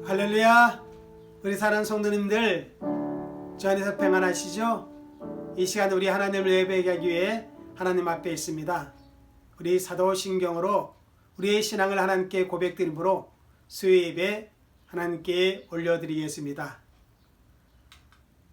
할렐루야. 우리 사랑하는 성도님들, 주 안에서 평안하시죠? 이 시간 우리 하나님을 예배하기 위해 하나님 앞에 있습니다. 우리 사도신경으로 우리의 신앙을 하나님께 고백드림으로 수요 예배 하나님께 올려드리겠습니다.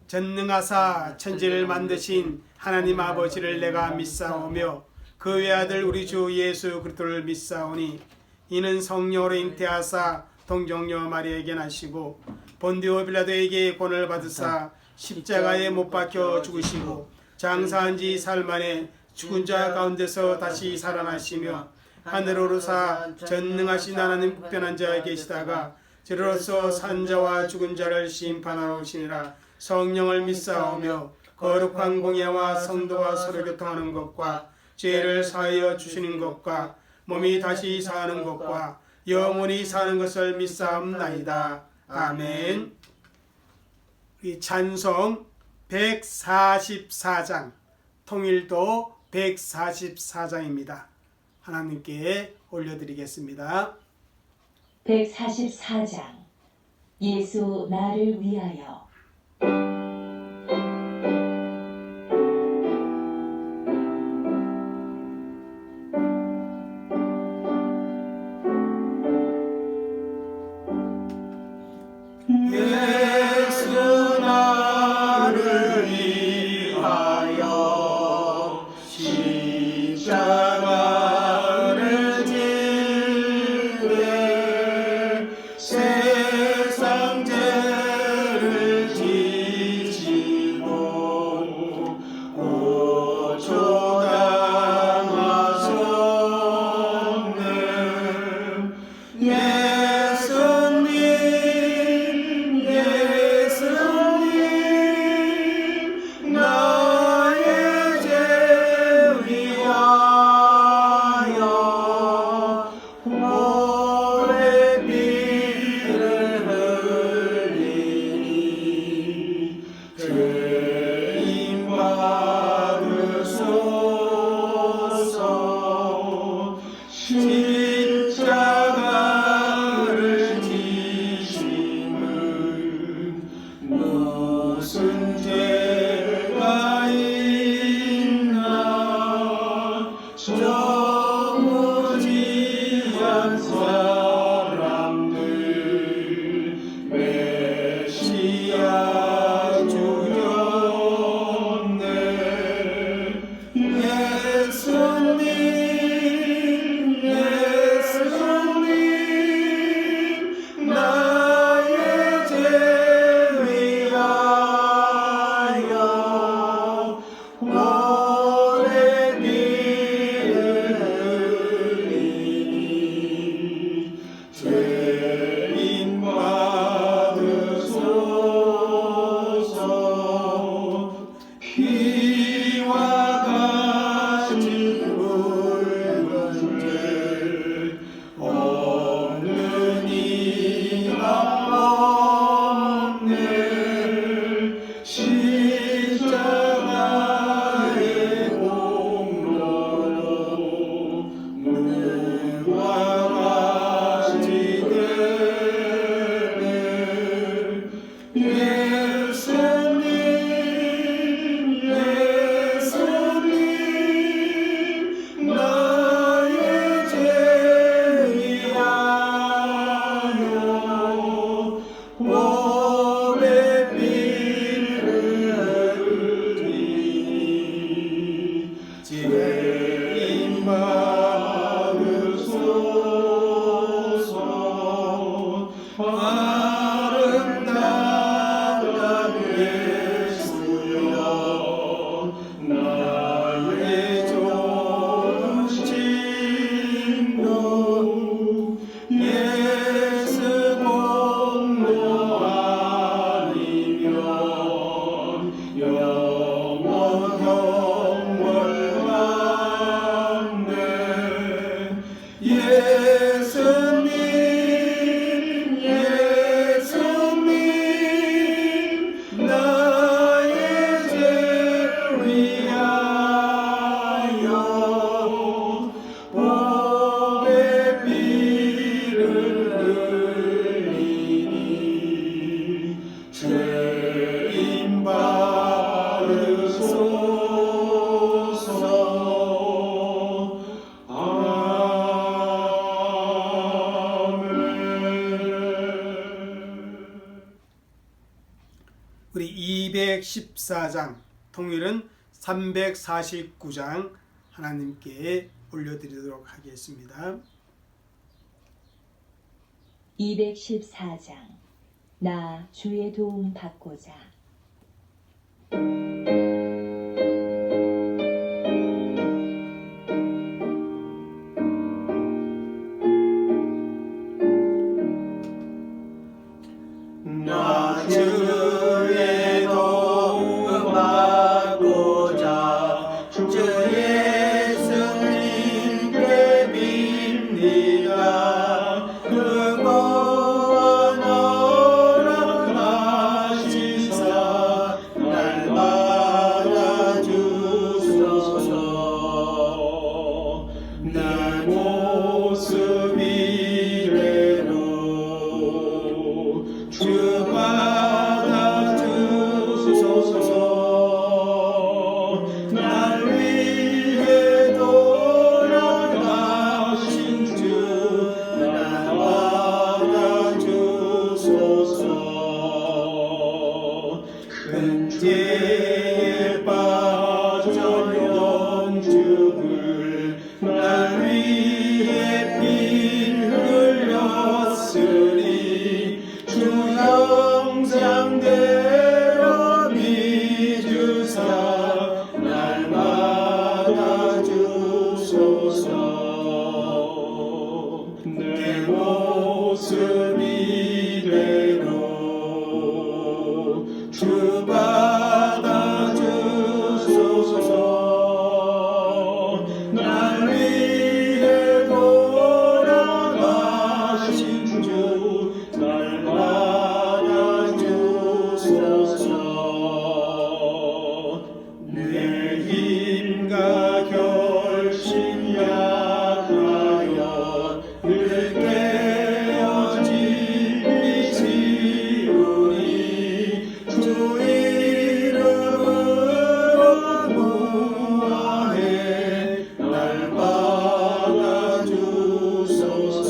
전능하사 천지를 만드신 하나님 아버지를 내가 믿사오며 그 외아들 우리 주 예수 그리스도를 믿사오니 이는 성령으로 잉태하사 동정녀 마리아에게 나시고 본디오 빌라도에게 권을 받으사 십자가에 못 박혀 죽으시고 장사한 지 사흘 만에 죽은 자 가운데서 다시 살아나시며 하늘로 오르사 전능하신 하나님 국변한 자에 계시다가 저로서 산자와 죽은 자를 심판하러 오시니라. 성령을 믿사오며 거룩한 공예와 성도와 서로 교통하는 것과 죄를 사하여 주시는 것과 몸이 다시 사는 것과 영원히 사는 것을 믿사옵나이다. 아멘. 이 찬송 144장, 통일도 144장입니다. 하나님께 올려드리겠습니다. 144장 예수 나를 위하여. 예수 나를 위하여 십자가를 지되 세상 죄를 지시고 고초당하셨네. 십자가를 지심은 무슨 죄가 있나 저무지한 사람들 메시아 주였네. 예수님 나의 죄 위하여 오래 피를 흘리니 죄인 받으소서. 피와 같이 붉은 죄 없는 이가 없네. 십자가의 공로로 누구와 같이 되네. 예수님 나의 죄 위하여 오래 피를 흘리니 죄인 받으소서. 아름다운 예수여 나의 좋은 친구 예수 공로 아니면 영원 경월받네. 예수님 우리 214장, 통일은 349장 하나님께 올려드리도록 하겠습니다. 214장 나 주의 도움 받고자. 나 주의 도움 받고자 주 예수님께 빕니다. 그거와 너랑 하시사 날 받아주소서. 내 모습 이대로 주 받아주소서. 날 위해 돌아가신 주 날 받아주소서. 큰 죄에 빠져 영죽을 날 위해 피 흘렸으니 주 형상대로 믿으사 날 받아주소서. 내 모습 이대로 주 받아주소서. 날 위해 돌아가신 주 날 받아주소서. 내 힘과 결심 약하여 늘 깨어짐이 쉬우니 주 이름으로 구하네 날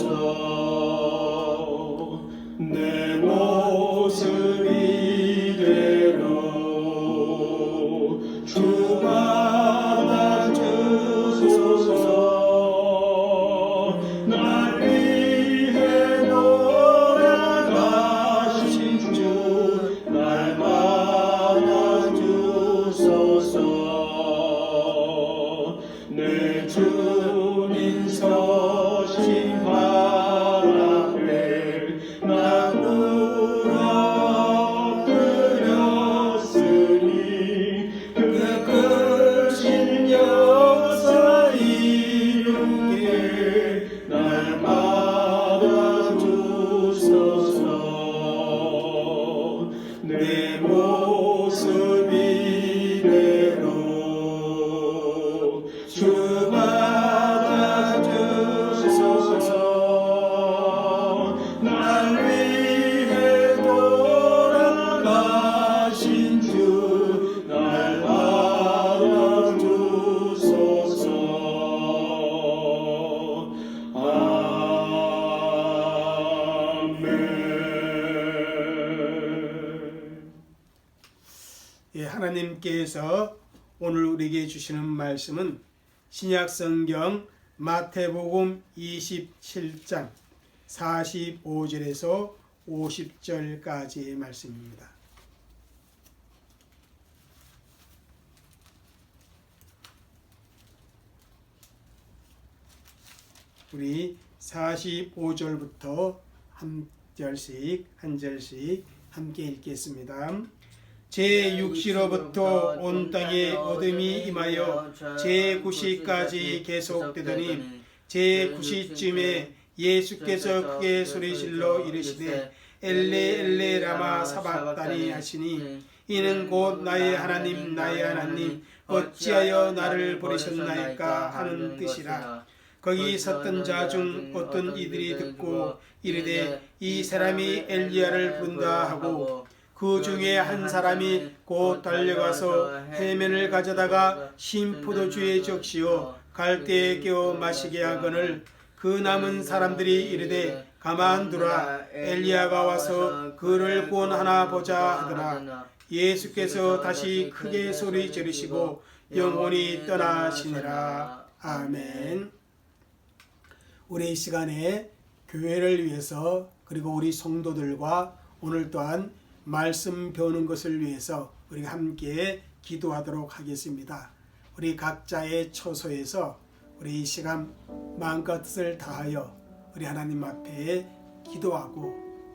받아주소서. 내 모습 이대로 주 받아주소서. 날 위해 돌아가신 주 날 받아주소서. 내 주님 서신 발 앞에 나 엎드렸으니 그 크신 역사 이루게 날 받아주소서. 내 모습 이대로 주 받아주소서. 날 위해 돌아가신 주 날 받아주소서. 아멘. 예, 하나님께서 오늘 우리에게 주시는 말씀은 신약성경 마태복음 27장 45절에서 50절까지의 말씀입니다. 우리 45절부터 한 절씩 함께 읽겠습니다. 제 육시로부터 온 땅에 어둠이 임하여 제 9시까지 계속되더니 제 9시쯤에 예수께서 크게 소리질러 이르시되 엘레 엘레 라마 사박다니 하시니 이는 곧 나의 하나님 나의 하나님 어찌하여 나를 버리셨나이까 하는 뜻이라. 거기 섰던 자 중 어떤 이들이 듣고 이르되 이 사람이 엘리야를 부른다 하고 그 중에 한 사람이 곧 달려가서 해면을 가져다가 신포도주에 적시어 갈대에 끼워 마시게 하거늘 그 남은 사람들이 이르되 가만두라 엘리야가 와서 그를 구원하나 보자 하더라. 예수께서 다시 크게 소리 지르시고 영원히 떠나시니라. 아멘. 우리 이 시간에 교회를 위해서 그리고 우리 성도들과 오늘 또한 말씀 배우는 것을 위해서 우리가 함께 기도하도록 하겠습니다. 우리 각자의 처소에서 우리 이 시간 마음과 뜻을 다하여 우리 하나님 앞에 기도하고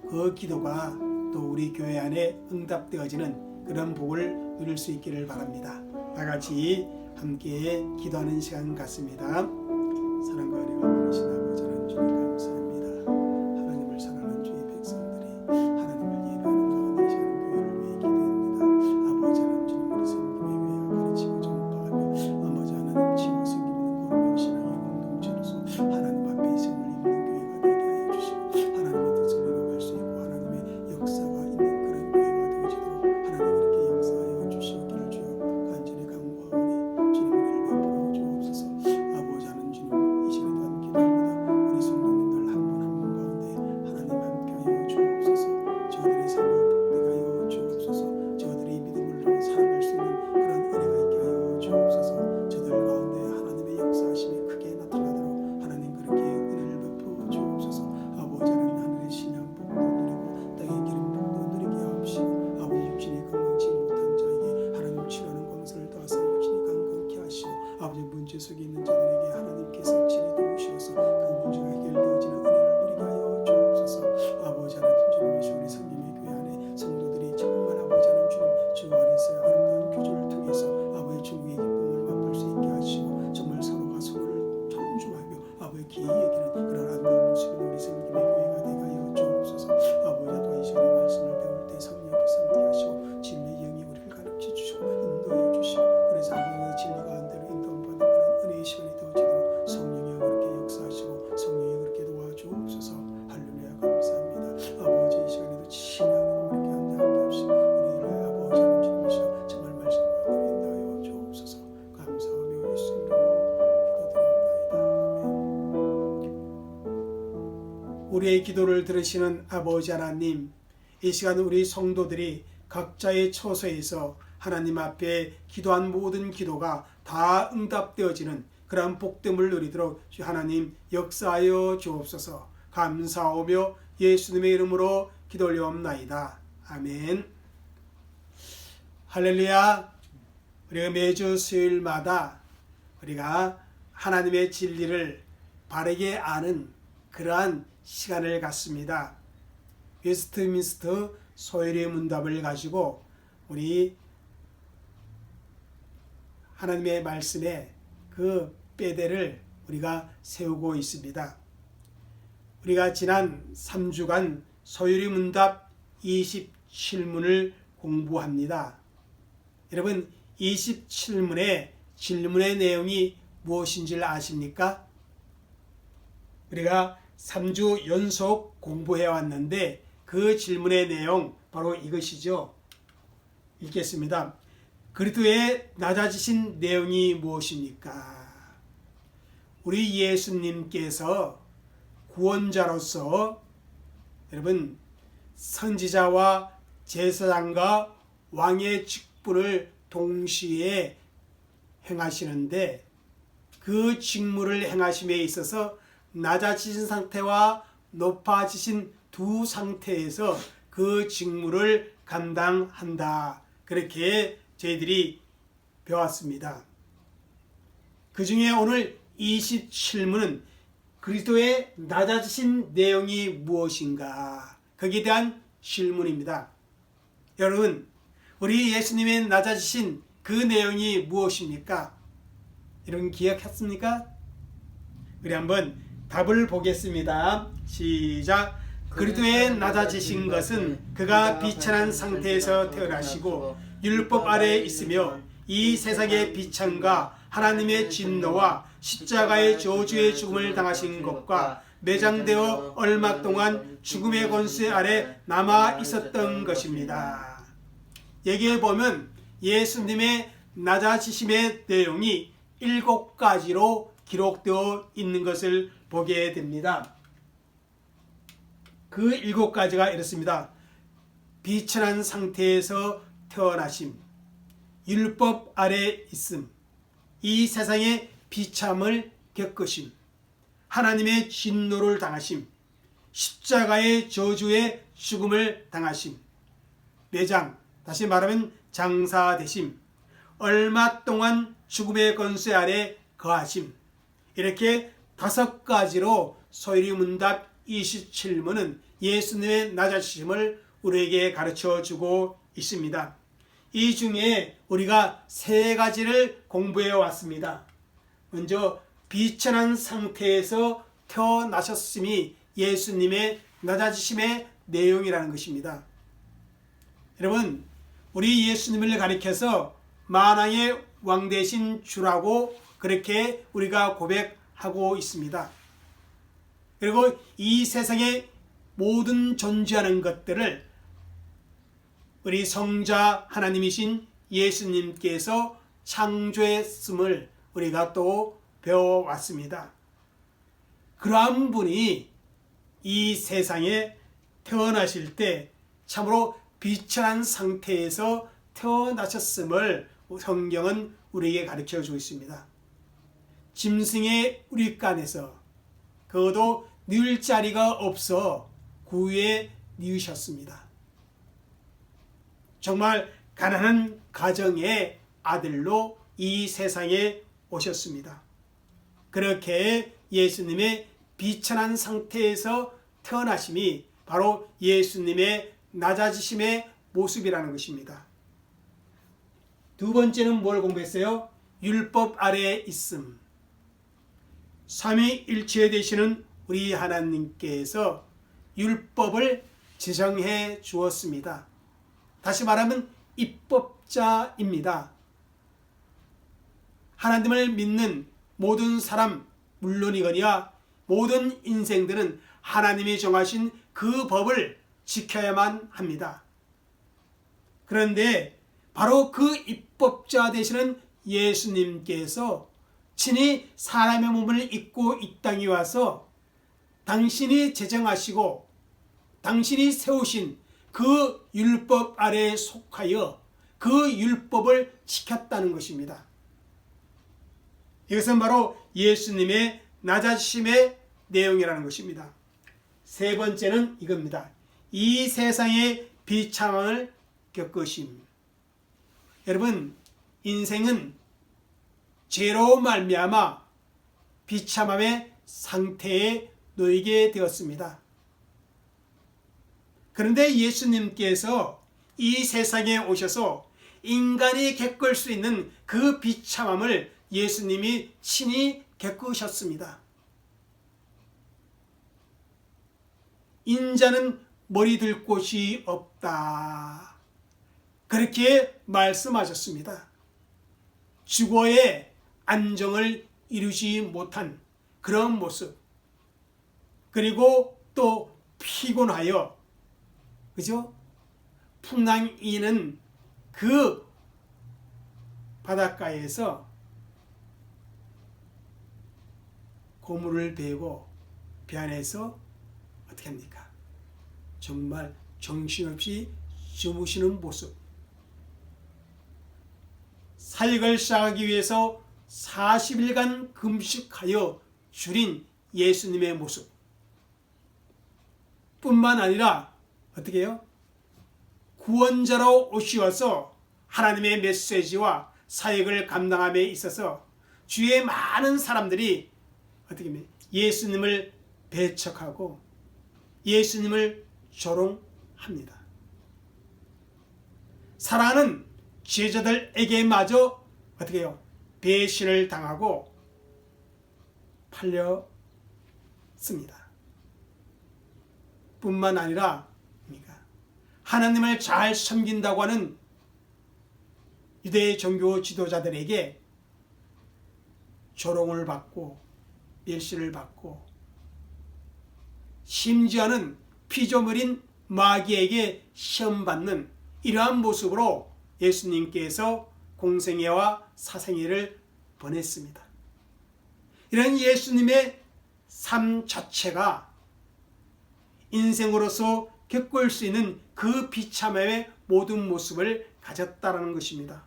그 기도가 또 우리 교회 안에 응답되어지는 그런 복을 누릴 수 있기를 바랍니다. 다 같이 함께 기도하는 시간 같습니다. 사랑과 은혜가 많으신 아버지 하나님 주님 감사합니다. 하나님을 사랑하는 주의 백성들이 하나님을 예배하는 가운데 이 시간 교회를 위해 기도합니다. 아버지 하나님 주님 우리 성김의 교회가 가르치고 전파하며 아버지 하나님 치고 섬기는 거룩한 신앙의 공동체로서 하나님 앞에 있음을 입는 교회가 되게 하여 주시고 하나님의 뜻을 이루어갈 수 있고 하나님의 역사가 있는 그런 교회가 되어지도록 하나님 그렇게 역사하여 주시기를 주여 간절히 간구하오니 주님 은혜를 베풀어 주옵소서. 아버지 하나님 주님 이 시간 또한 기도합니다. 우리 성도님들 한 분 한 분 가운데 하나님 함께하여 주옵소서. 저들의 삶을 복되게 하여 주옵소서. 저들이 믿음으로 살아갈 수 있는 그런 은혜가 있게 하여 주옵소서. 저들 가운데 하나님의 역사하심이 크게 나타나도록 하나님 그렇게 은혜를 베풀어 주옵소서. 아버지 하나님 하늘의 신앙 복도 누리고 땅의 기름 복도 누리게 하옵시고 아버지 육신이 건강치 못한 자에게 하나님 치료하는 광선을 떠서 육신이 건강케 하시고 아버지 문제 속에 있는 자들에게 하나님께서 진히 도우시어서 그 문제가 해결되어지는 은혜를 누리게 하여 주옵소서. 아버지 하나님 주님 우리 성김의 교회 안에 성도들이 정말 아버지 하나님 주님 주 안에서의 아름다운 교제를 통해서 아버지 중국의 기쁨을 맛볼 수 있게 하시고 정말 서로가 서로를 존중하며 아버지 귀히 여기는 그런 아름다운 모습이 우리 성김의 교회가 되게 하여 주옵소서. 아버지 또한 이 시간에 말씀을 배울 때 성령께서 함께 하시고 진리의 영이 우리를 가르쳐 주시고 인도해 주시고 그래서 아버지 진리 가운데로 인도받는 그런 은혜의 시간이 되어지도록 성령이 그렇게 역사하시고 성령이 그렇게 도와주옵소서. 할렐루야 감사합니다. 아버지 이 시간에도 신앙으로 그렇게 함께 하시고 우리를 아버지 하나님 주님이시여 정말 말씀과 인도하여 주옵소서. 감사하며 예수 이름으로 기도드립니다. 아멘. 우리의 기도를 들으시는 아버지 하나님, 이 시간 우리 성도들이 각자의 처소에서 하나님 앞에 기도한 모든 기도가 다 응답되어지는 그러한 복됨을 누리도록 주 하나님 역사하여 주옵소서. 감사하며 예수님의 이름으로 기도 올려옵나이다. 아멘. 할렐루야. 우리가 매주 수요일마다 우리가 하나님의 진리를 바르게 아는 그러한 시간을 갖습니다. 웨스트민스터 소율의 문답을 가지고 우리 하나님의 말씀에 그 뼈대를 우리가 세우고 있습니다. 우리가 지난 3주간 소율의 문답 27문을 공부합니다. 여러분 27문의 질문의 내용이 무엇인지 아십니까? 우리가 3주 연속 공부해 왔는데 그 질문의 내용 바로 이것이죠. 읽겠습니다. 그리스도의 낮아지신 내용이 무엇입니까? 우리 예수님께서 구원자로서 여러분 선지자와 제사장과 왕의 직분을 동시에 행하시는데 그 직무를 행하심에 있어서 낮아지신 상태와 높아지신 두 상태에서 그 직무를 감당한다. 그렇게 저희들이 배웠습니다. 그 중에 오늘 27문은 그리스도의 낮아지신 내용이 무엇인가? 거기에 대한 질문입니다. 여러분, 우리 예수님의 낮아지신 그 내용이 무엇입니까? 여러분 기억했습니까? 우리 한번 답을 보겠습니다. 시작. 그리스도의 낮아지신 것은 그가 비천한 상태에서 태어나시고 율법 아래에 있으며 이 세상의 비천과 하나님의 진노와 십자가의 저주의 죽음을 당하신 것과 매장되어 얼마 동안 죽음의 권세 아래 남아 있었던 것입니다. 여기에 보면 예수님의 낮아지심의 내용이 7가지로 기록되어 있는 것을 보게 됩니다. 그 7가지가 이렇습니다. 비천한 상태에서 태어나심, 율법 아래 있음, 이 세상의 비참을 겪으심, 하나님의 진노를 당하심, 십자가의 저주의 죽음을 당하심, 매장, 다시 말하면 장사되심, 얼마 동안 죽음의 권세 아래 거하심, 이렇게 5가지로 소리문답 27문은 예수님의 낮아지심을 우리에게 가르쳐 주고 있습니다. 이 중에 우리가 3가지를 공부해 왔습니다. 먼저 비천한 상태에서 태어나셨음이 예수님의 낮아지심의 내용이라는 것입니다. 여러분, 우리 예수님을 가리켜서 만왕의 왕 되신 주라고 그렇게 우리가 고백하고 있습니다. 그리고 이 세상의 모든 존재하는 것들을 우리 성자 하나님이신 예수님께서 창조했음을 우리가 또 배워왔습니다. 그러한 분이 이 세상에 태어나실 때 참으로 비천한 상태에서 태어나셨음을 성경은 우리에게 가르쳐 주고 있습니다. 짐승의 우리간에서 그것도 늘 자리가 없어 구유에 뉘우셨습니다. 정말 가난한 가정의 아들로 이 세상에 오셨습니다. 그렇게 예수님의 비천한 상태에서 태어나심이 바로 예수님의 낮아지심의 모습이라는 것입니다. 2번째는 뭘 공부했어요? 율법 아래에 있음. 삼위일체 되시는 우리 하나님께서 율법을 제정해 주었습니다. 다시 말하면 입법자입니다. 하나님을 믿는 모든 사람 물론이거니와 모든 인생들은 하나님이 정하신 그 법을 지켜야만 합니다. 그런데 바로 그 입법자 되시는 예수님께서 친히 사람의 몸을 입고 이 땅에 와서 당신이 제정하시고 당신이 세우신 그 율법 아래에 속하여 그 율법을 지켰다는 것입니다. 이것은 바로 예수님의 낮아지심의 내용이라는 것입니다. 3번째는 이겁니다. 이 세상의 비참함을 겪으심. 여러분, 인생은 죄로 말미암아 비참함의 상태에 놓이게 되었습니다. 그런데 예수님께서 이 세상에 오셔서 인간이 겪을 수 있는 그 비참함을 예수님이 친히 겪으셨습니다. 인자는 머리 들 곳이 없다. 그렇게 말씀하셨습니다. 주거의 안정을 이루지 못한 그런 모습. 그리고 또 피곤하여, 그죠? 풍랑이는 그 바닷가에서 고물을 베고 배 안에서 어떻게 합니까? 정말 정신없이 주무시는 모습. 사역을 시작하기 위해서 40일간 금식하여 줄인 예수님의 모습. 뿐만 아니라 어떻게 해요? 구원자로 오시어서 하나님의 메시지와 사역을 감당함에 있어서 주위의 많은 사람들이 어떻게 하면 예수님을 배척하고 예수님을 조롱합니다. 사랑하는 제자들에게마저 어떻게 해요? 배신을 당하고 팔렸습니다. 뿐만 아니라 하나님을 잘 섬긴다고 하는 유대 종교 지도자들에게 조롱을 받고 멸시를 받고 심지어는 피조물인 마귀에게 시험받는 이러한 모습으로 예수님께서 공생애와 사생애를 보냈습니다. 이런 예수님의 삶 자체가 인생으로서 겪을 수 있는 그 비참함의 모든 모습을 가졌다라는 것입니다.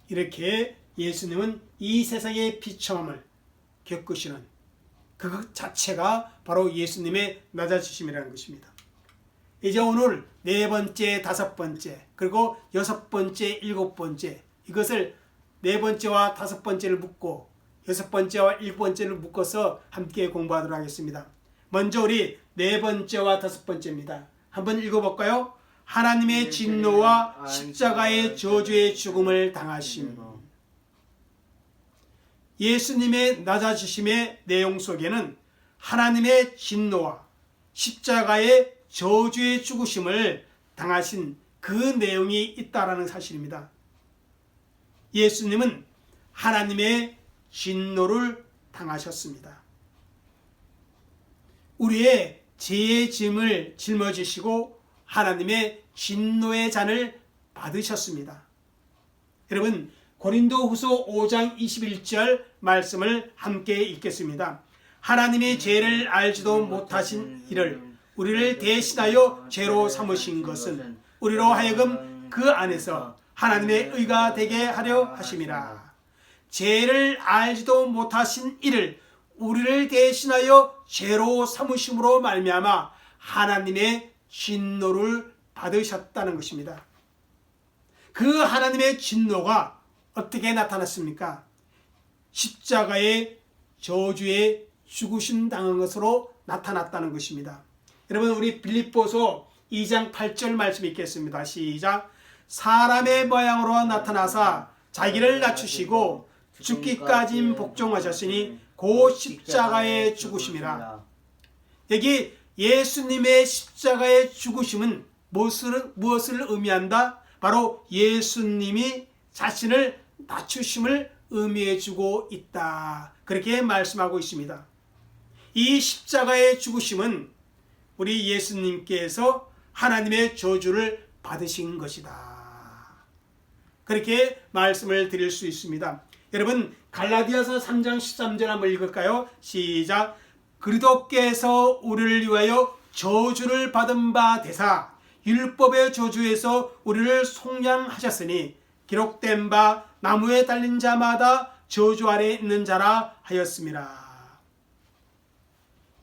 이렇게 예수님은 이 세상의 비참함을 겪으시는 그것 자체가 바로 예수님의 낮아지심이라는 것입니다. 이제 오늘 네 번째, 다섯 번째, 그리고 여섯 번째, 일곱 번째, 이것을 네 번째와 다섯 번째를 묶고 여섯 번째와 일곱 번째를 묶어서 함께 공부하도록 하겠습니다. 먼저 우리 네 번째와 다섯 번째입니다. 한번 읽어볼까요? 하나님의 진노와 십자가의 저주의 죽음을 당하심. 예수님의 낮아지심의 내용 속에는 하나님의 진노와 십자가의 저주의 죽으심을 당하신 그 내용이 있다라는 사실입니다. 예수님은 하나님의 진노를 당하셨습니다. 우리의 죄의 짐을 짊어지시고 하나님의 진노의 잔을 받으셨습니다. 여러분, 고린도후서 5장 21절 말씀을 함께 읽겠습니다. 하나님이 죄를 알지도 못하신 이를 우리를 대신하여 죄로 삼으신 것은 우리로 하여금 그 안에서 하나님의 의가 되게 하려 하심이라. 죄를 알지도 못하신 이를 우리를 대신하여 죄로 삼으심으로 말미암아 하나님의 진노를 받으셨다는 것입니다. 그 하나님의 진노가 어떻게 나타났습니까? 십자가의 저주에 죽으심 당한 것으로 나타났다는 것입니다. 여러분, 우리 빌립보서 2장 8절 말씀 읽겠습니다. 시작. 사람의 모양으로 나타나사 자기를 낮추시고 죽기까지 복종하셨으니 고 십자가에 죽으심이라. 여기 예수님의 십자가의 죽으심은 무엇을 의미한다? 바로 예수님이 자신을 낮추심을 의미해 주고 있다. 그렇게 말씀하고 있습니다. 이 십자가의 죽으심은 우리 예수님께서 하나님의 저주를 받으신 것이다. 그렇게 말씀을 드릴 수 있습니다. 여러분, 갈라디아서 3장 13절 한번 읽을까요? 시작. 그리스도께서 우리를 위하여 저주를 받은 바 되사 율법의 저주에서 우리를 속량하셨으니 기록된 바 나무에 달린 자마다 저주 아래 있는 자라 하였습니다.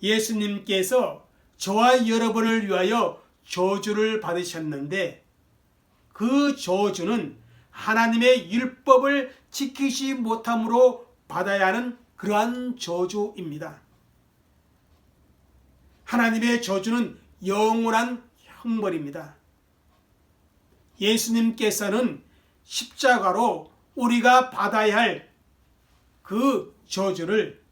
예수님께서 저와 여러분을 위하여 저주를 받으셨는데 그 저주는 하나님의 율법을 지키지 못함으로 받아야 하는 그러한 저주입니다. 하나님의 저주는 영원한 형벌입니다. 예수님께서는 십자가로 우리가 받아야 할 그 저주를,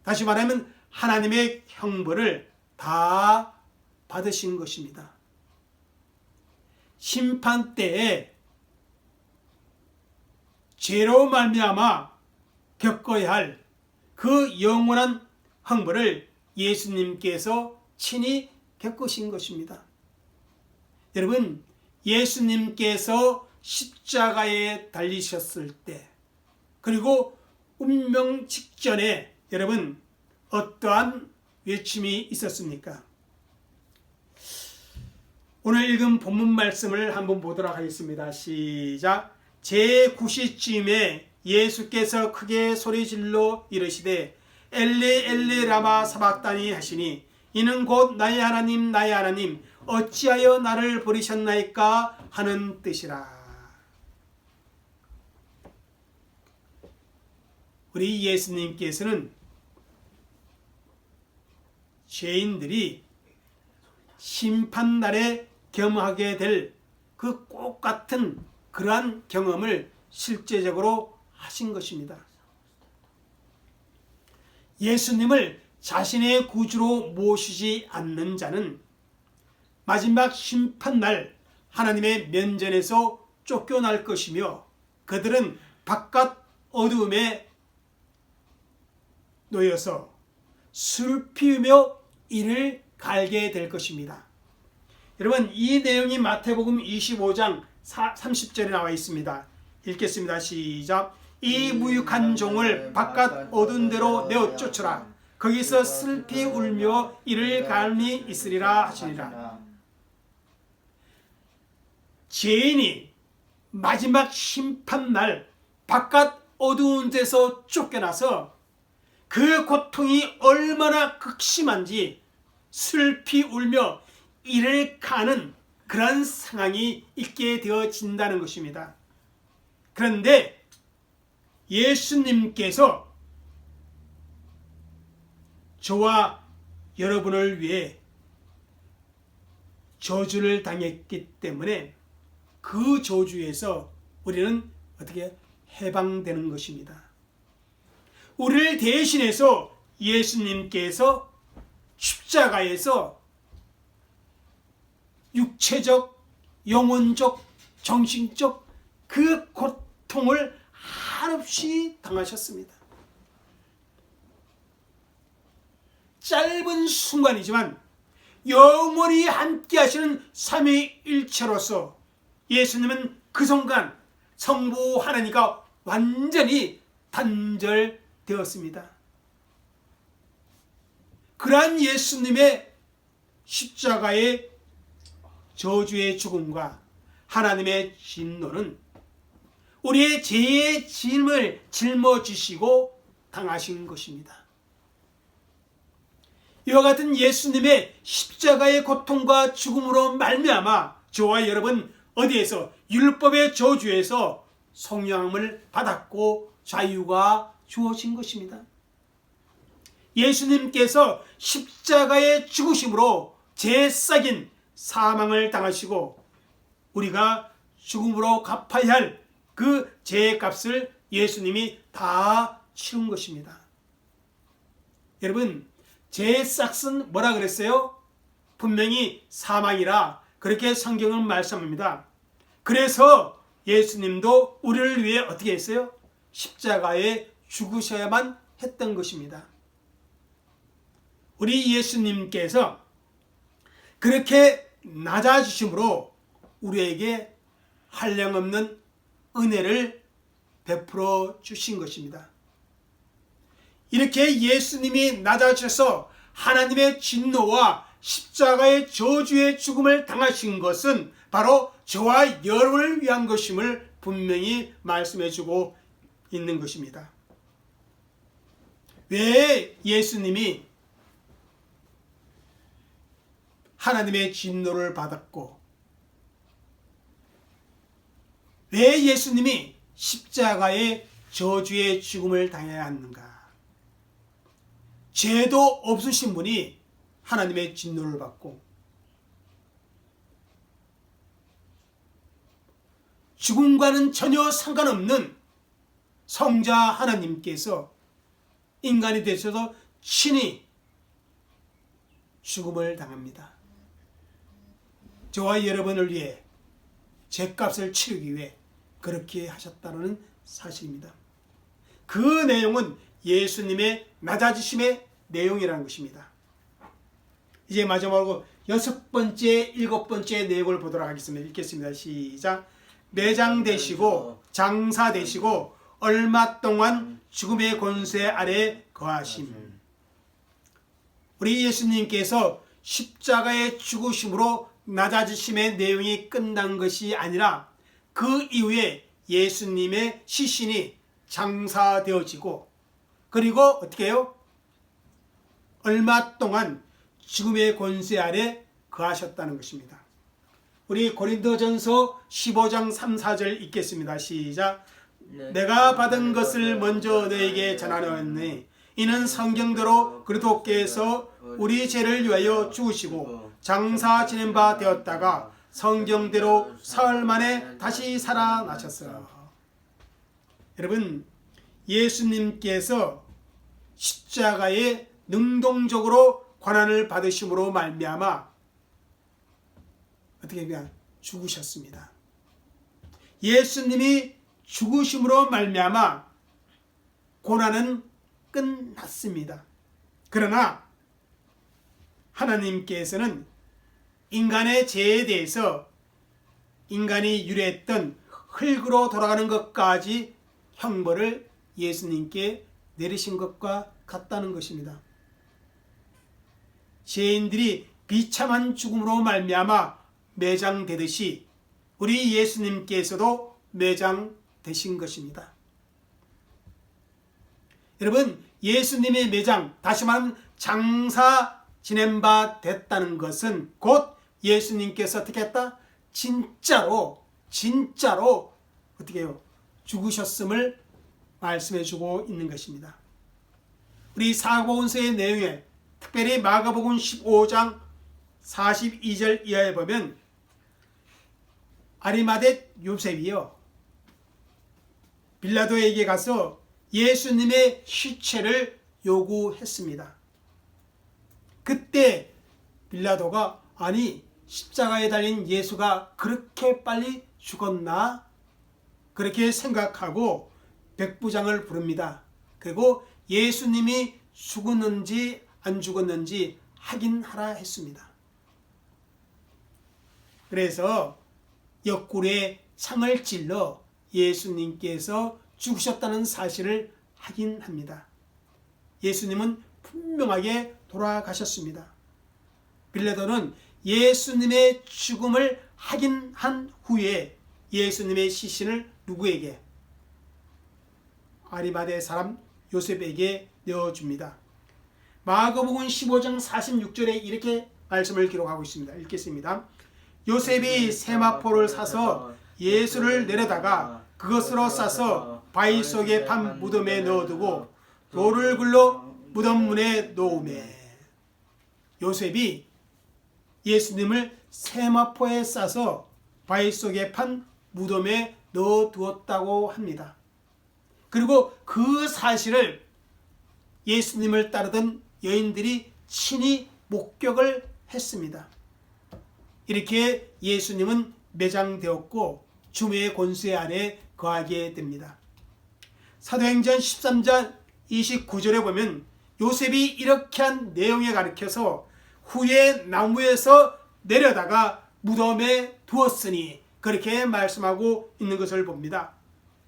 다시 말하면 하나님의 형벌을 다 받으신 것입니다. 심판 때에 죄로 말미암아 겪어야 할 그 영원한 형벌을 예수님께서 친히 겪으신 것입니다. 여러분, 예수님께서 십자가에 달리셨을 때, 그리고 운명 직전에 여러분 어떠한 외침이 있었습니까? 오늘 읽은 본문 말씀을 한번 보도록 하겠습니다. 시작. 제9시쯤에 예수께서 크게 소리질러 이르시되 엘리 엘리 라마 사박다니 하시니 이는 곧 나의 하나님 나의 하나님 어찌하여 나를 버리셨나이까 하는 뜻이라. 우리 예수님께서는 죄인들이 심판날에 경험하게 될 그 꼭 같은 그러한 경험을 실제적으로 하신 것입니다. 예수님을 자신의 구주로 모시지 않는 자는 마지막 심판날 하나님의 면전에서 쫓겨날 것이며 그들은 바깥 어두움에 놓여서 술 피우며 이를 갈게 될 것입니다. 여러분, 이 내용이 마태복음 25장 30절에 나와 있습니다. 읽겠습니다. 시작. 이 무익한 종을 바깥 어두운 데로 내어 쫓으라. 거기서 슬피 울며 이를 가함이 있으리라 하시니라. 죄인이 마지막 심판날 바깥 어두운 데서 쫓겨나서 그 고통이 얼마나 극심한지 슬피 울며 이를 가는 그런 상황이 있게 되어진다는 것입니다. 그런데 예수님께서 저와 여러분을 위해 저주를 당했기 때문에 그 저주에서 우리는 어떻게 해방되는 것입니다. 우리를 대신해서 예수님께서 십자가에서 육체적, 영혼적, 정신적 그 고통을 한없이 당하셨습니다. 짧은 순간이지만 영원히 함께 하시는 삼위일체로서 예수님은 그 순간 성부 하나님과 완전히 단절되었습니다. 그러한 예수님의 십자가의 저주의 죽음과 하나님의 진노는 우리의 죄의 짐을 짊어지시고 당하신 것입니다. 이와 같은 예수님의 십자가의 고통과 죽음으로 말미암아 저와 여러분 어디에서 율법의 저주에서 성령을 받았고 자유가 주어진 것입니다. 예수님께서 십자가의 죽으심으로 죄 싹인 사망을 당하시고 우리가 죽음으로 갚아야 할 그 죄의 값을 예수님이 다 치른 것입니다. 여러분, 죄의 싹은 뭐라 그랬어요? 분명히 사망이라 그렇게 성경은 말씀합니다. 그래서 예수님도 우리를 위해 어떻게 했어요? 십자가에 죽으셔야만 했던 것입니다. 우리 예수님께서 그렇게 낮아지심으로 우리에게 한량없는 은혜를 베풀어 주신 것입니다. 이렇게 예수님이 낮아져서 하나님의 진노와 십자가의 저주의 죽음을 당하신 것은 바로 저와 여러분을 위한 것임을 분명히 말씀해 주고 있는 것입니다. 왜 예수님이 하나님의 진노를 받았고 왜 예수님이 십자가의 저주의 죽음을 당해야 하는가? 죄도 없으신 분이 하나님의 진노를 받고 죽음과는 전혀 상관없는 성자 하나님께서 인간이 되셔서 친히 죽음을 당합니다. 저와 여러분을 위해 죄값을 치르기 위해 그렇게 하셨다는 사실입니다. 그 내용은 예수님의 낮아지심의 내용이라는 것입니다. 이제 마지막으로 6번째, 7번째 내용을 보도록 하겠습니다. 읽겠습니다. 시작. 매장되시고 장사되시고 얼마 동안 죽음의 권세 아래 거하심. 우리 예수님께서 십자가의 죽으심으로 낮아지심의 내용이 끝난 것이 아니라 그 이후에 예수님의 시신이 장사되어지고 그리고 어떻게 해요? 얼마 동안 죽음의 권세 아래 거하셨다는 것입니다. 우리 고린도전서 15장 3, 4절 읽겠습니다. 시작. 내가 받은 것을 먼저 너에게 전하노니 이는 성경대로 그리스도께서 우리 죄를 위하여 죽으시고 장사 지낸 바 되었다가 성경대로 사흘 만에 다시 살아나셨어요. 여러분, 예수님께서 십자가에 능동적으로 고난을 받으심으로 말미암아 어떻게 그냥 죽으셨습니다. 예수님이 죽으심으로 말미암아 고난은 끝났습니다. 그러나 하나님께서는 인간의 죄에 대해서 인간이 유래했던 흙으로 돌아가는 것까지 형벌을 예수님께 내리신 것과 같다는 것입니다. 죄인들이 비참한 죽음으로 말미암아 매장되듯이 우리 예수님께서도 매장되신 것입니다. 여러분, 예수님의 매장, 다시 말하면 장사 지낸 바 됐다는 것은 곧 예수님께서 어떻게 했다? 진짜로 어떻게 해요? 죽으셨음을 말씀해 주고 있는 것입니다. 우리 사복음서의 내용에 특별히 마가복음 15장 42절 이하에 보면 아리마대 요셉이요, 빌라도에게 가서 예수님의 시체를 요구했습니다. 그때 빌라도가 아니 십자가에 달린 예수가 그렇게 빨리 죽었나? 그렇게 생각하고 백부장을 부릅니다. 그리고 예수님이 죽었는지 안 죽었는지 확인하라 했습니다. 그래서 옆구리에 창을 찔러 예수님께서 죽으셨다는 사실을 확인합니다. 예수님은 분명하게 돌아가셨습니다. 빌라도는 예수님의 죽음을 확인한 후에 예수님의 시신을 누구에게? 아리마대 사람 요셉에게 내어줍니다. 마가복음 15장 46절에 이렇게 말씀을 기록하고 있습니다. 읽겠습니다. 요셉이 세마포를 사서 예수를 내려다가 그것으로 싸서 바위 속에 판 무덤에 넣어두고 돌을 굴러 무덤 문에 놓으매. 요셉이 예수님을 세마포에 싸서 바위 속에 판 무덤에 넣어두었다고 합니다. 그리고 그 사실을 예수님을 따르던 여인들이 친히 목격을 했습니다. 이렇게 예수님은 매장되었고 주의 권세 아래 거하게 됩니다. 사도행전 13장 29절에 보면 요셉이 이렇게 한 내용에 가르쳐서 후에 나무에서 내려다가 무덤에 두었으니 그렇게 말씀하고 있는 것을 봅니다.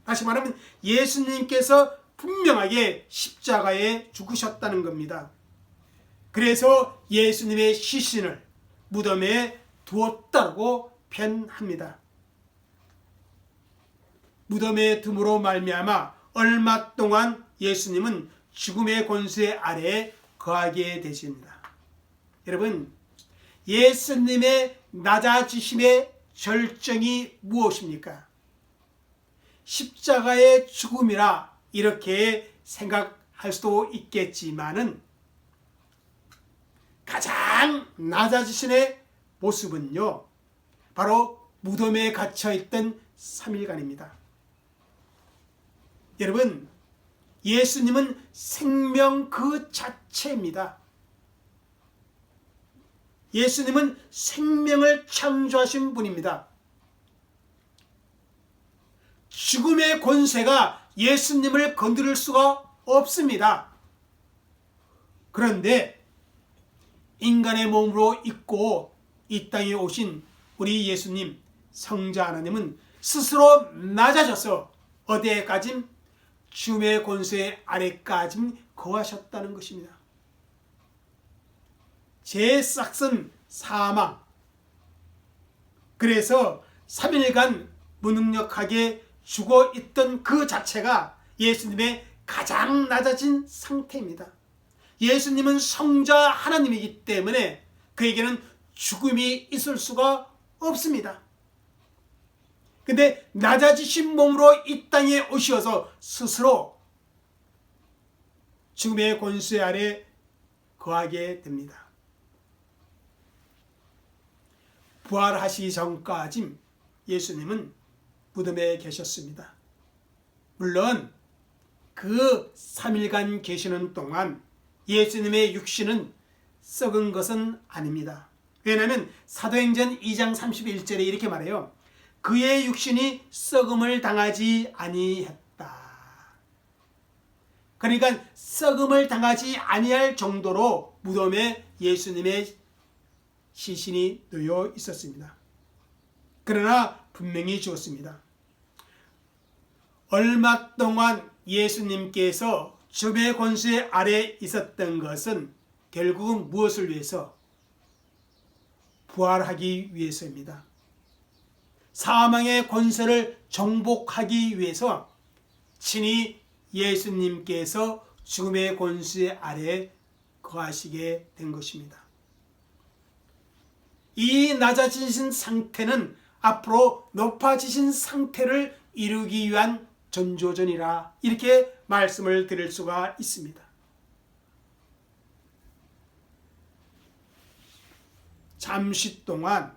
다시 말하면 예수님께서 분명하게 십자가에 죽으셨다는 겁니다. 그래서 예수님의 시신을 무덤에 두었다고 표현합니다. 무덤에 둠으로 말미암아 얼마 동안 예수님은 죽음의 권세 아래에 거하게 되십니다. 여러분, 예수님의 낮아지심의 절정이 무엇입니까? 십자가의 죽음이라 이렇게 생각할 수도 있겠지만은 가장 낮아지심의 모습은요, 바로 무덤에 갇혀있던 3일간입니다. 여러분, 예수님은 생명 그 자체입니다. 예수님은 생명을 창조하신 분입니다. 죽음의 권세가 예수님을 건드릴 수가 없습니다. 그런데 인간의 몸으로 입고 이 땅에 오신 우리 예수님, 성자 하나님은 스스로 낮아져서 어디에까지? 죽음의 권세 아래까지 거하셨다는 것입니다. 제 싹슨 사망, 그래서 3일간 무능력하게 죽어 있던 그 자체가 예수님의 가장 낮아진 상태입니다. 예수님은 성자 하나님이기 때문에 그에게는 죽음이 있을 수가 없습니다. 근데 낮아지신 몸으로 이 땅에 오셔서 스스로 죽음의 권세 아래 거하게 됩니다. 부활하시기 전까지 예수님은 무덤에 계셨습니다. 물론 그 3일간 계시는 동안 예수님의 육신은 썩은 것은 아닙니다. 왜냐하면 사도행전 2장 31절에 이렇게 말해요. 그의 육신이 썩음을 당하지 아니했다. 그러니까 썩음을 당하지 아니할 정도로 무덤에 예수님의 시신이 놓여 있었습니다. 그러나 분명히 주었습니다. 얼마 동안 예수님께서 죽음의 권세 아래 있었던 것은 결국은 무엇을 위해서? 부활하기 위해서입니다. 사망의 권세를 정복하기 위해서 친히 예수님께서 죽음의 권세 아래 거하시게 된 것입니다. 이 낮아지신 상태는 앞으로 높아지신 상태를 이루기 위한 전조전이라 이렇게 말씀을 드릴 수가 있습니다. 잠시 동안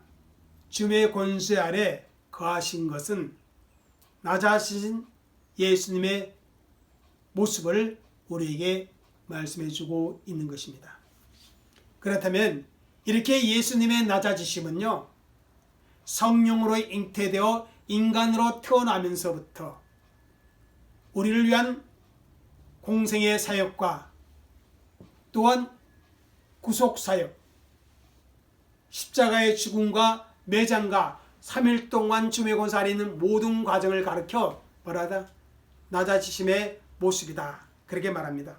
주의 권세 아래 거하신 것은 낮아지신 예수님의 모습을 우리에게 말씀해 주고 있는 것입니다. 그렇다면 이렇게 예수님의 낮아지심은요, 성령으로 잉태되어 인간으로 태어나면서부터 우리를 위한 공생의 사역과 또한 구속사역, 십자가의 죽음과 매장과 3일 동안 주의 권세 아래 있는 모든 과정을 가르쳐 뭐라다? 낮아지심의 모습이다. 그렇게 말합니다.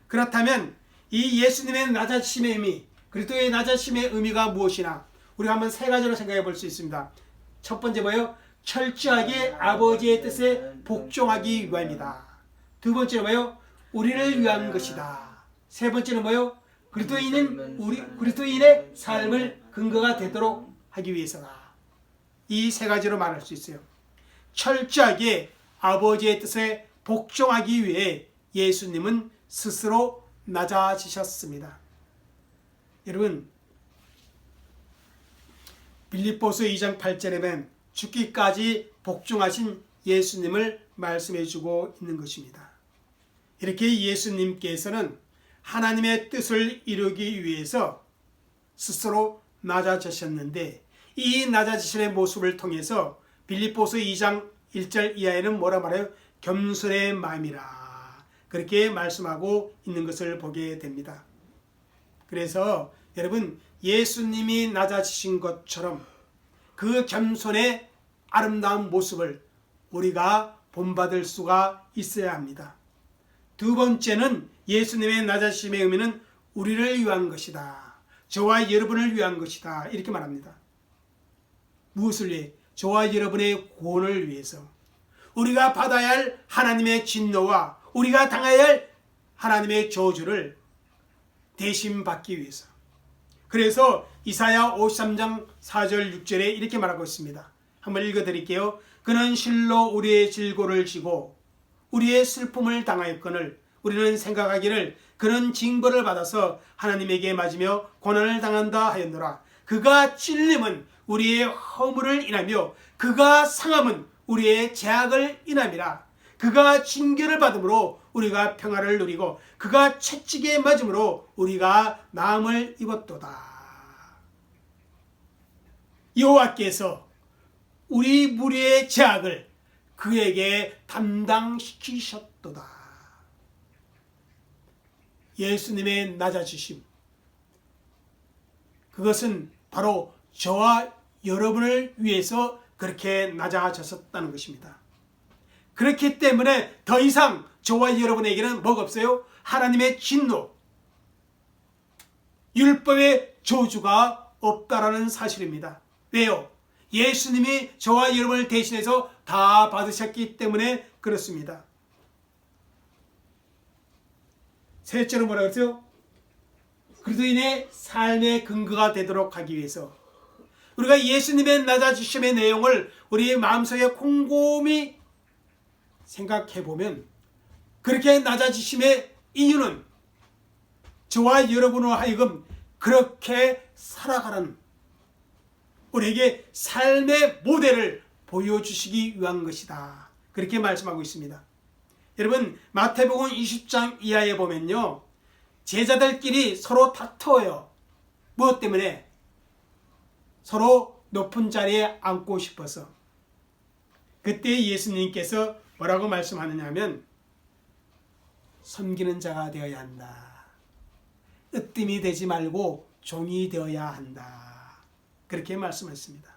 그렇다면 이 예수님의 낮아지심의 의미, 그리스도의 낮아지심의 의미가 무엇이나 우리가 한번 세 가지로 생각해 볼 수 있습니다. 첫 번째 뭐예요? 철저하게 아버지의 뜻에 복종하기 위함이다. 두 번째는 뭐예요? 우리를 위한 것이다. 세 번째는 뭐예요? 그리스도인의 삶을 근거가 되도록 하기 위해서다. 이 세 가지로 말할 수 있어요. 철저하게 아버지의 뜻에 복종하기 위해 예수님은 스스로 낮아지셨습니다. 여러분, 빌립보서 2장 8절에 보면 죽기까지 복종하신 예수님을 말씀해 주고 있는 것입니다. 이렇게 예수님께서는 하나님의 뜻을 이루기 위해서 스스로 낮아지셨는데 이 낮아지심의 모습을 통해서 빌립보서 2장 1절 이하에는 뭐라 말해요? 겸손의 마음이라 그렇게 말씀하고 있는 것을 보게 됩니다. 그래서 여러분, 예수님이 낮아지신 것처럼 그 겸손의 아름다운 모습을 우리가 본받을 수가 있어야 합니다. 두 번째는 예수님의 낮아지심의 의미는 우리를 위한 것이다. 저와 여러분을 위한 것이다. 이렇게 말합니다. 무엇을 위해? 저와 여러분의 구원을 위해서. 우리가 받아야 할 하나님의 진노와 우리가 당해야 할 하나님의 저주를 대신 받기 위해서. 그래서 이사야 53장 4절 6절에 이렇게 말하고 있습니다. 한번 읽어드릴게요. 그는 실로 우리의 질고를 지고 우리의 슬픔을 당하였거늘 우리는 생각하기를 그는 징벌을 받아서 하나님에게 맞으며 고난을 당한다 하였노라. 그가 찔림은 우리의 허물을 인하며 그가 상함은 우리의 죄악을 인함이라. 그가 징계를 받음으로 우리가 평화를 누리고 그가 채찍에 맞음으로 우리가 나음을 입었도다. 여호와께서 우리 무리의 죄악을 그에게 담당시키셨도다. 예수님의 낮아지심, 그것은 바로 저와 여러분을 위해서 그렇게 낮아졌었다는 것입니다. 그렇기 때문에 더 이상 저와 여러분에게는 뭐가 없어요? 하나님의 진노, 율법의 저주가 없다라는 사실입니다. 왜요? 예수님이 저와 여러분을 대신해서 다 받으셨기 때문에 그렇습니다. 셋째로 뭐라 그랬어요? 그리스도인의 삶의 근거가 되도록 하기 위해서 우리가 예수님의 낮아지심의 내용을 우리의 마음속에 곰곰이 생각해 보면 그렇게 낮아지심의 이유는 저와 여러분으로 하여금 그렇게 살아가는 우리에게 삶의 모델을 보여주시기 위한 것이다. 그렇게 말씀하고 있습니다. 여러분, 마태복음 20장 이하에 보면요, 제자들끼리 서로 다투어요. 무엇 때문에? 서로 높은 자리에 앉고 싶어서. 그때 예수님께서 뭐라고 말씀하느냐 하면 섬기는 자가 되어야 한다. 으뜸이 되지 말고 종이 되어야 한다. 그렇게 말씀하셨습니다.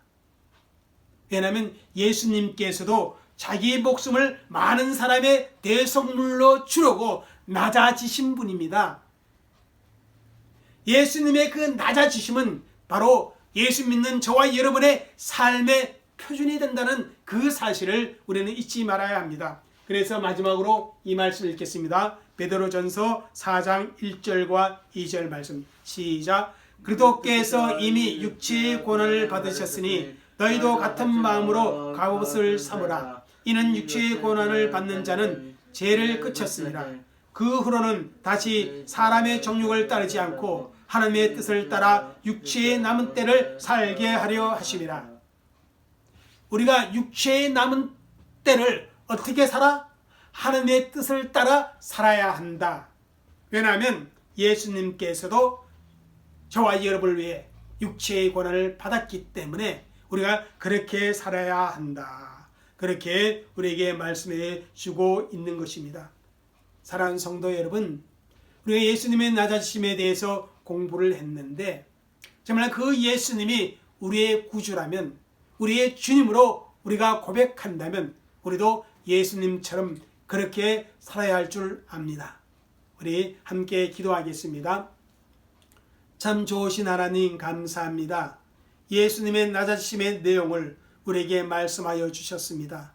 왜냐하면 예수님께서도 자기의 목숨을 많은 사람의 대속물로 주려고 낮아지신 분입니다. 예수님의 그 낮아지심은 바로 예수 믿는 저와 여러분의 삶의 표준이 된다는 그 사실을 우리는 잊지 말아야 합니다. 그래서 마지막으로 이 말씀을 읽겠습니다. 베드로전서 4장 1절과 2절 말씀 시작. 그리스도께서 이미 육체의 고난을 받으셨으니 너희도 같은 마음으로 갑옷을 삼으라. 이는 육체의 고난을 받는 자는 죄를 그쳤습니다. 그 후로는 다시 사람의 정욕을 따르지 않고 하나님의 뜻을 따라 육체의 남은 때를 살게 하려 하심이라. 우리가 육체의 남은 때를 어떻게 살아? 하나님의 뜻을 따라 살아야 한다. 왜냐하면 예수님께서도 저와 여러분을 위해 육체의 고난을 받았기 때문에 우리가 그렇게 살아야 한다. 그렇게 우리에게 말씀해 주고 있는 것입니다. 사랑하는 성도 여러분, 우리가 예수님의 낮아지심에 대해서 공부를 했는데 정말 그 예수님이 우리의 구주라면, 우리의 주님으로 우리가 고백한다면 우리도 예수님처럼 그렇게 살아야 할 줄 압니다. 우리 함께 기도하겠습니다. 참 좋으신 하나님 감사합니다. 예수님의 낮아지심의 내용을 우리에게 말씀하여 주셨습니다.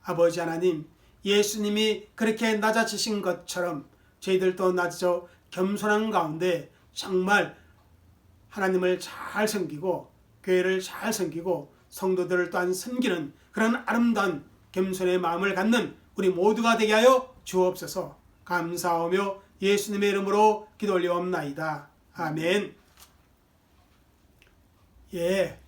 아버지 하나님, 예수님이 그렇게 낮아지신 것처럼 저희들도 낮아져 겸손한 가운데 정말 하나님을 잘 섬기고 교회를 잘 섬기고 성도들을 또한 섬기는 그런 아름다운 겸손의 마음을 갖는 우리 모두가 되게 하여 주옵소서. 감사하며 예수님의 이름으로 기도 올리옵나이다. 아멘. 예,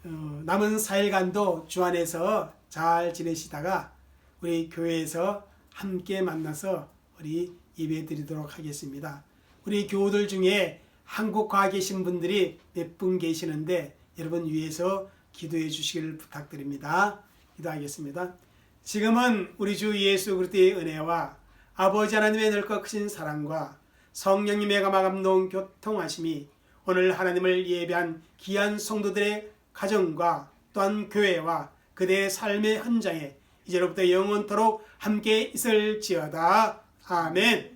남은 4일간도 주 안에서 잘 지내시다가 우리 교회에서 함께 만나서 우리 예배 드리도록 하겠습니다. 우리 교우들 중에 한국 가 계신 분들이 몇 분 계시는데 여러분 위해서 기도해 주시기를 부탁드립니다. 기도하겠습니다. 지금은 우리 주 예수 그리스도의 은혜와 아버지 하나님의 넓고 크신 사랑과 성령님의 감화감동 교통하심이 오늘 하나님을 예배한 귀한 성도들의 가정과 또한 교회와 그대의 삶의 현장에 이제로부터 영원토록 함께 있을지어다. 아멘.